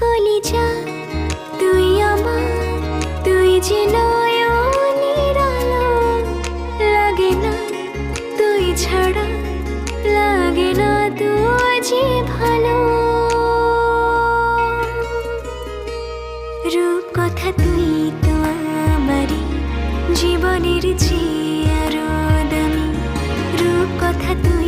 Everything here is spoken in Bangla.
কলিজা তুই আমার, তুই যে নয়নের আলো, লাগে না তুই ছাড়া, লাগে না তুই যে ভালো। রূপ কথা তুই তো আমারই জীবনের চেয়ে আরো দামি, রূপ কথা তুই